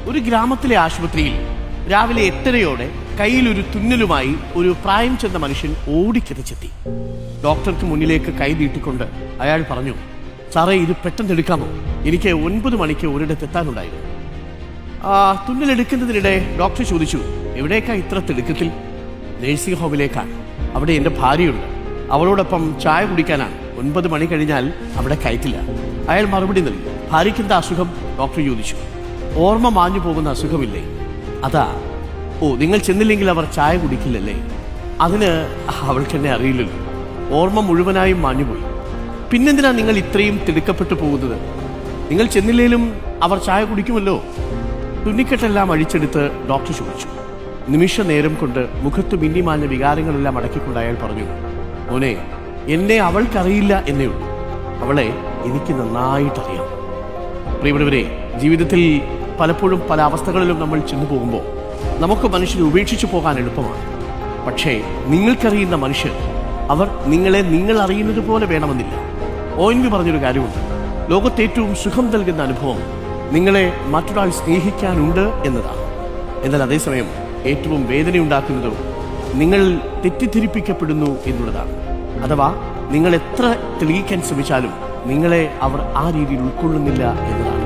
ഒരു ഗ്രാമത്തിലെ ആശുപത്രിയിൽ രാവിലെ 8:30 കയ്യിലൊരു തുന്നലുമായി ഒരു പ്രായം ചെന്ന മനുഷ്യൻ ഓടിക്കിതച്ചെത്തി. ഡോക്ടർക്ക് മുന്നിലേക്ക് കൈ നീട്ടിക്കൊണ്ട് അയാൾ പറഞ്ഞു, സാറേ, ഇത് പെട്ടെന്ന് എടുക്കാമോ? എനിക്ക് 9 മണിക്ക് ഒരിടത്ത് എത്താനുണ്ടായിരുന്നു. തുന്നലെടുക്കുന്നതിനിടെ ഡോക്ടർ ചോദിച്ചു, എവിടേക്കാ ഇത്ര തിടുക്കത്തിൽ? നേഴ്സിംഗ് ഹോമിലേക്കാണ്. അവിടെ എൻ്റെ ഭാര്യയുണ്ട്, അവളോടൊപ്പം ചായ കുടിക്കാനാണ്. 9 മണി കഴിഞ്ഞാൽ അവിടെ കയറ്റില്ല. അയാൾ മറുപടി നൽകി. ഭാര്യയ്ക്കെന്താ അസുഖം? ഡോക്ടർ ചോദിച്ചു. ഓർമ്മ മാഞ്ഞു പോകുന്ന അസുഖമില്ലേ? അതാ. ഓ, നിങ്ങൾ ചെന്നില്ലെങ്കിൽ അവർ ചായ കുടിക്കില്ലല്ലേ? അതിന് അവൾക്കെന്നെ അറിയില്ലല്ലോ. ഓർമ്മ മുഴുവനായും മാഞ്ഞുപോയി. പിന്നെന്തിനാ നിങ്ങൾ ഇത്രയും തിടുക്കപ്പെട്ടു പോകുന്നത്? നിങ്ങൾ ചെന്നില്ലേലും അവർ ചായ കുടിക്കുമല്ലോ. തുന്നിക്കെട്ടെല്ലാം അഴിച്ചെടുത്ത് ഡോക്ടർ ചോദിച്ചു. നിമിഷ നേരം കൊണ്ട് മുഖത്ത് മിന്നിമാഞ്ഞ വികാരങ്ങളെല്ലാം അടക്കിക്കൊണ്ട് അയാൾ പറഞ്ഞു, മോനെ, എന്നെ അവൾക്കറിയില്ല എന്നേ ഉള്ളൂ, അവളെ എനിക്ക് നന്നായിട്ടറിയാം. പ്രിയപ്പെട്ടവരെ, ജീവിതത്തിൽ പലപ്പോഴും പല അവസ്ഥകളിലും നമ്മൾ ചെന്നു പോകുമ്പോൾ നമുക്ക് മനുഷ്യരെ ഉപേക്ഷിച്ചു പോകാൻ എളുപ്പമാണ്. പക്ഷേ നിങ്ങൾക്കറിയുന്ന മനുഷ്യർ, അവർ നിങ്ങളെ നിങ്ങൾ അറിയുന്നത് പോലെ വേണമെന്നില്ല. ONV പറഞ്ഞൊരു കാര്യമുണ്ട്, ലോകത്തേറ്റവും സുഖം നൽകുന്ന അനുഭവം നിങ്ങളെ മറ്റൊരാൾ സ്നേഹിക്കാനുണ്ട് എന്നതാണ്. എന്നാൽ അതേസമയം ഏറ്റവും വേദനയുണ്ടാക്കുന്നതോ നിങ്ങൾ തെറ്റിദ്ധരിപ്പിക്കപ്പെടുന്നു എന്നുള്ളതാണ്. അഥവാ നിങ്ങൾ എത്ര തെളിയിക്കാൻ ശ്രമിച്ചാലും നിങ്ങളെ അവർ ആ രീതിയിൽ ഉൾക്കൊള്ളുന്നില്ല എന്നതാണ്.